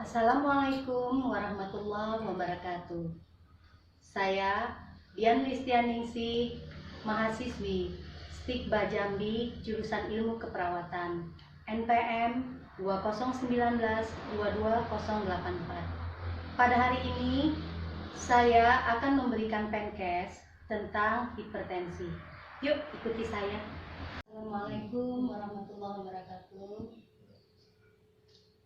Assalamualaikum warahmatullahi wabarakatuh. Saya Dian Listianingsih, mahasiswi Stikba Jambi, jurusan Ilmu Keperawatan, NPM 2019-22084. Pada hari ini, saya akan memberikan penkes tentang hipertensi. Yuk, ikuti saya. Assalamualaikum warahmatullahi wabarakatuh.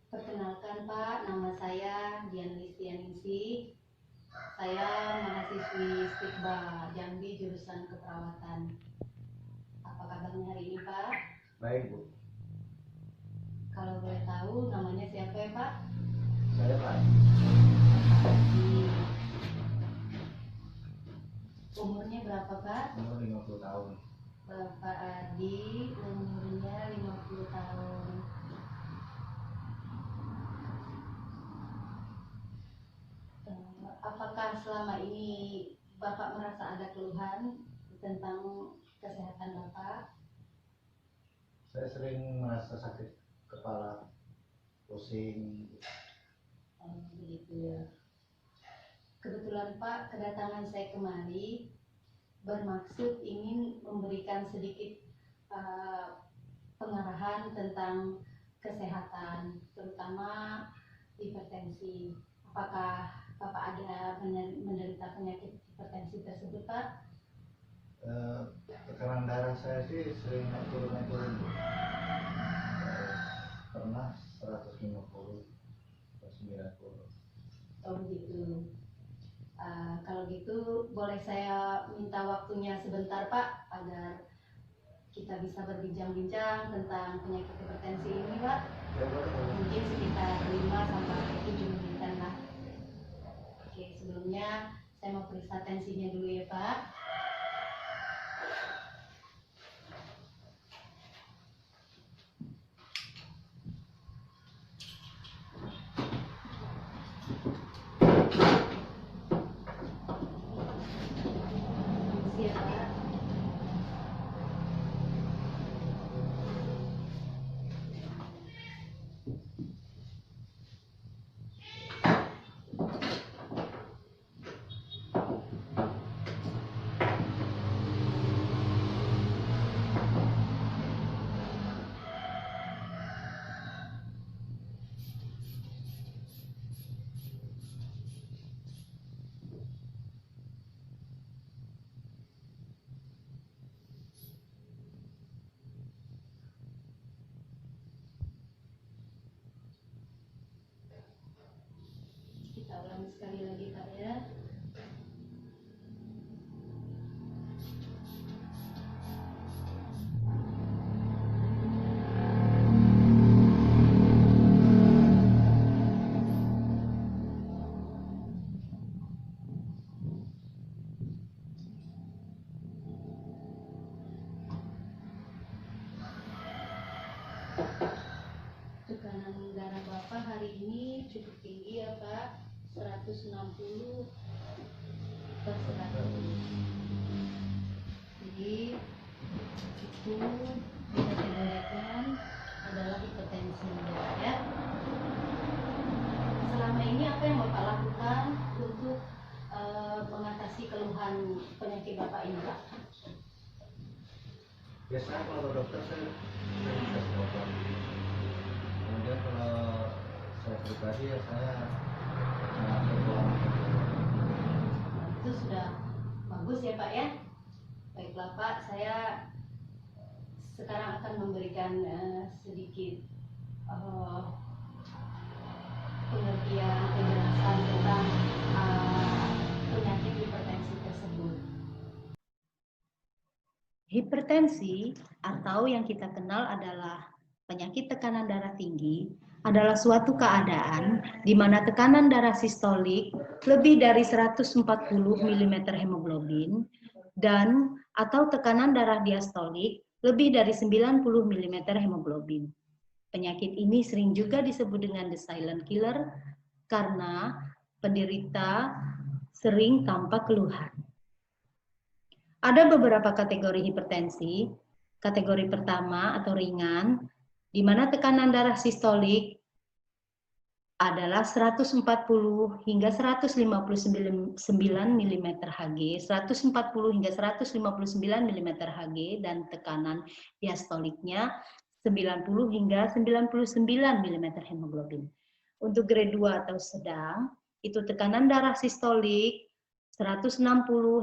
Perkenalkan Pak, nama saya Dian Listianingsih. Saya mahasiswi Stikba Jambi jurusan keperawatan. Apa kabarnya hari ini Pak? Baik Bu. Kalau boleh tahu namanya siapa ya Pak? Saya Pak. Pak Haji. Umurnya berapa Pak? Umur 50 tahun. Bapak Adi umurnya 50 tahun. Apakah selama ini Bapak merasa ada keluhan tentang kesehatan Bapak? Saya sering merasa sakit kepala, pusing. Begitu ya. Kebetulan Pak, kedatangan saya kemari bermaksud ingin memberikan sedikit pengarahan tentang kesehatan, terutama hipertensi. Apakah Bapak ada menderita penyakit hipertensi tersebut Pak? Tekanan darah saya sih sering naik turun Bu. Pernah 150 atau 90. Oh begitu. Kalau gitu boleh saya minta waktunya sebentar Pak agar kita bisa berbincang-bincang tentang penyakit hipertensi ini Pak. Ya, boleh. Mungkin sekitar 5 sampai 7 menitan lah. Oke, sebelumnya saya mau periksa tensinya dulu ya Pak. Permisi ya Pak. Kita ulangi sekali lagi Pak ya. Tekanan darah Bapak hari ini cukup tinggi ya Pak, 160 per 100. Jadi itu dikategorikan adalah hipertensi ya. Selama ini apa yang Bapak lakukan untuk mengatasi keluhan penyakit Bapak ini Pak? Biasanya kalau ke dokter saya sering tes obat. Kemudian kalau saya pribadi ya saya mengatur pola makan. Itu sudah bagus ya Pak ya. Baiklah Pak, saya sekarang akan memberikan sedikit pengertian penjelasan tentang penyakit hipertensi tersebut. Hipertensi atau yang kita kenal adalah penyakit tekanan darah tinggi adalah suatu keadaan di mana tekanan darah sistolik lebih dari 140 mm hemoglobin dan atau tekanan darah diastolik lebih dari 90 mm hemoglobin. Penyakit ini sering juga disebut dengan the silent killer karena penderita sering tanpa keluhan. Ada beberapa kategori hipertensi. Kategori pertama atau ringan, di mana tekanan darah sistolik adalah 140 hingga 159 mm Hg, 140 hingga 159 mm Hg, dan tekanan diastoliknya 90 hingga 99 mm hemoglobin. Untuk grade 2 atau sedang, itu tekanan darah sistolik 160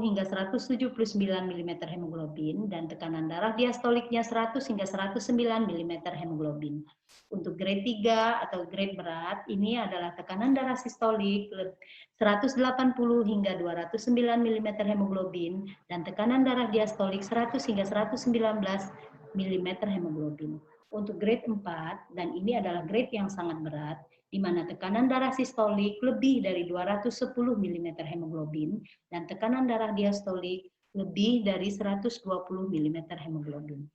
hingga 179 mm hemoglobin, dan tekanan darah diastoliknya 100 hingga 109 mm hemoglobin. Untuk grade 3 atau grade berat, ini adalah tekanan darah sistolik 180 hingga 209 mm hemoglobin, dan tekanan darah diastolik 100 hingga 119 mm hemoglobin. Untuk grade 4, dan ini adalah grade yang sangat berat, di mana tekanan darah sistolik lebih dari 210 mm hemoglobin, dan tekanan darah diastolik lebih dari 120 mm hemoglobin.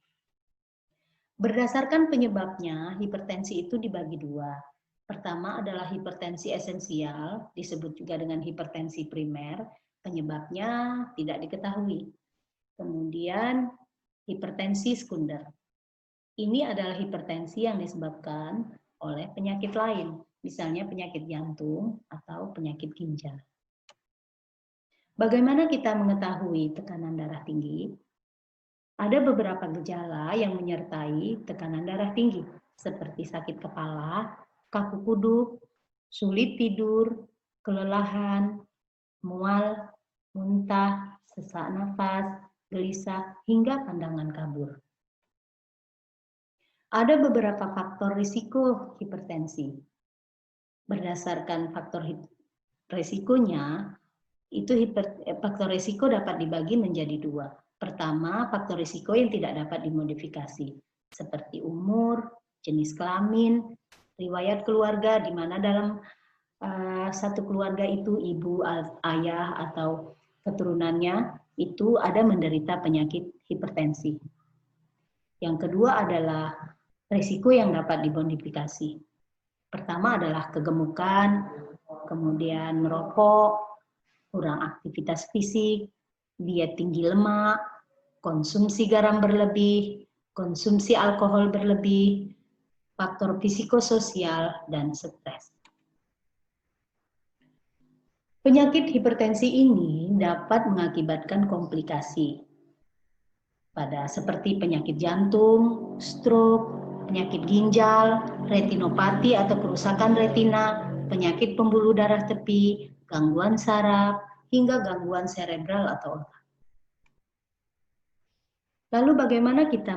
Berdasarkan penyebabnya, hipertensi itu dibagi dua. Pertama adalah hipertensi esensial, disebut juga dengan hipertensi primer, penyebabnya tidak diketahui. Kemudian hipertensi sekunder. Ini adalah hipertensi yang disebabkan oleh penyakit lain, misalnya penyakit jantung atau penyakit ginjal. Bagaimana kita mengetahui tekanan darah tinggi? Ada beberapa gejala yang menyertai tekanan darah tinggi, seperti sakit kepala, kaku kuduk, sulit tidur, kelelahan, mual, muntah, sesak nafas, gelisah, hingga pandangan kabur. Ada beberapa faktor risiko hipertensi. Berdasarkan faktor risikonya, faktor risiko dapat dibagi menjadi dua. Pertama, faktor risiko yang tidak dapat dimodifikasi, seperti umur, jenis kelamin, riwayat keluarga, di mana dalam satu keluarga itu ibu, ayah, atau keturunannya itu ada menderita penyakit hipertensi. Yang kedua adalah risiko yang dapat dimodifikasi. Pertama adalah kegemukan, kemudian merokok, kurang aktivitas fisik, diet tinggi lemak, konsumsi garam berlebih, konsumsi alkohol berlebih, faktor psikososial, dan stres. Penyakit hipertensi ini dapat mengakibatkan komplikasi pada seperti penyakit jantung, stroke, penyakit ginjal, retinopati atau kerusakan retina, penyakit pembuluh darah tepi, gangguan saraf, hingga gangguan serebral atau otak. Lalu bagaimana kita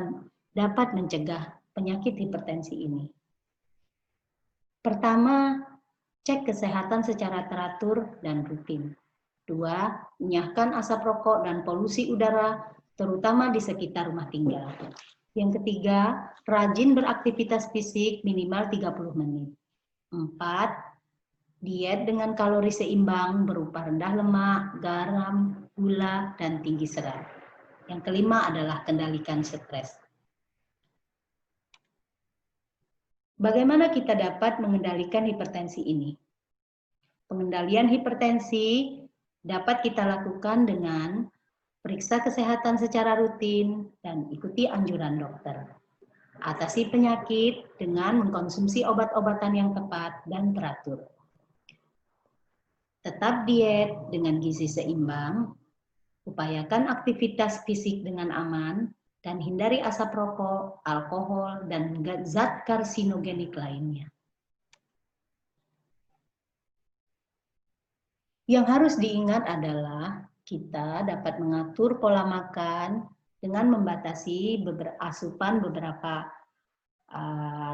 dapat mencegah penyakit hipertensi ini? Pertama, cek kesehatan secara teratur dan rutin. 2, enyahkan asap rokok dan polusi udara, terutama di sekitar rumah tinggal. Yang ketiga, rajin beraktivitas fisik minimal 30 menit. 4, diet dengan kalori seimbang berupa rendah lemak, garam, gula, dan tinggi serat. Yang kelima adalah kendalikan stres. Bagaimana kita dapat mengendalikan hipertensi ini? Pengendalian hipertensi dapat kita lakukan dengan periksa kesehatan secara rutin dan ikuti anjuran dokter. Atasi penyakit dengan mengkonsumsi obat-obatan yang tepat dan teratur. Tetap diet dengan gizi seimbang, upayakan aktivitas fisik dengan aman, dan hindari asap rokok, alkohol, dan zat karsinogenik lainnya. Yang harus diingat adalah kita dapat mengatur pola makan dengan membatasi asupan beberapa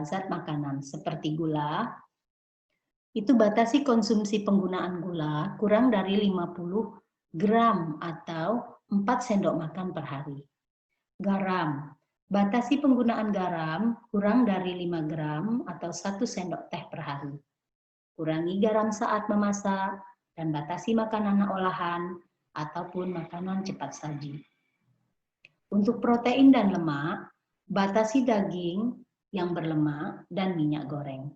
zat makanan seperti gula. Itu batasi konsumsi penggunaan gula kurang dari 50 gram atau 4 sendok makan per hari. Garam, batasi penggunaan garam kurang dari 5 gram atau 1 sendok teh per hari. Kurangi garam saat memasak, dan batasi makanan olahan ataupun makanan cepat saji. Untuk protein dan lemak, batasi daging yang berlemak dan minyak goreng.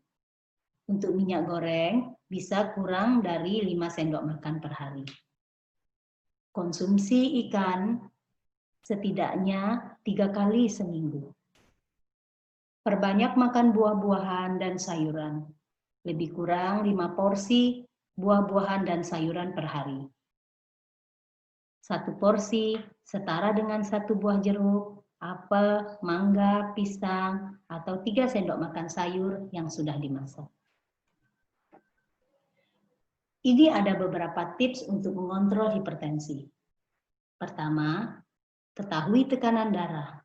Untuk minyak goreng bisa kurang dari 5 sendok makan per hari. Konsumsi ikan setidaknya 3 kali seminggu. Perbanyak makan buah-buahan dan sayuran. lebih kurang 5 porsi buah-buahan dan sayuran per hari. 1 porsi setara dengan 1 buah jeruk, apel, mangga, pisang, atau 3 sendok makan sayur yang sudah dimasak. Ini ada beberapa tips untuk mengontrol hipertensi. Pertama, ketahui tekanan darah.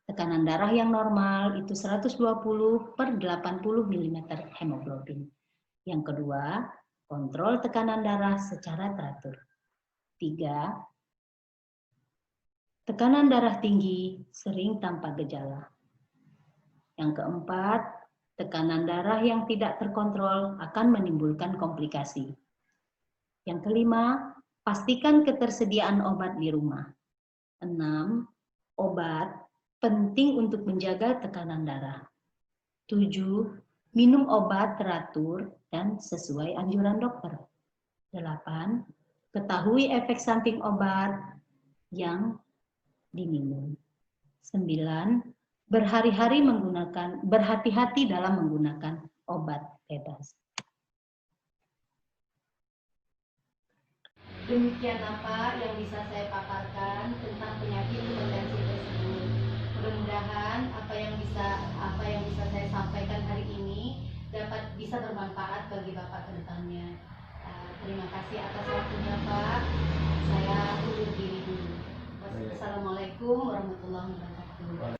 Tekanan darah yang normal itu 120/80 mm hemoglobin. Yang kedua, kontrol tekanan darah secara teratur. 3, tekanan darah tinggi sering tanpa gejala. Yang keempat, tekanan darah yang tidak terkontrol akan menimbulkan komplikasi. Yang kelima, pastikan ketersediaan obat di rumah. 6, obat penting untuk menjaga tekanan darah. 7, minum obat teratur dan sesuai anjuran dokter. 8, ketahui efek samping obat yang diminum. 9, berhati-hati dalam menggunakan obat bebas. Demikian apa yang bisa saya paparkan tentang penyakit hipertensi tersebut. Mudah-mudahan apa yang bisa saya sampaikan hari ini bisa bermanfaat bagi Bapak ke depannya. Terima kasih atas waktunya, Pak. Saya undur diri dulu. Wassalamualaikum warahmatullahi wabarakatuh.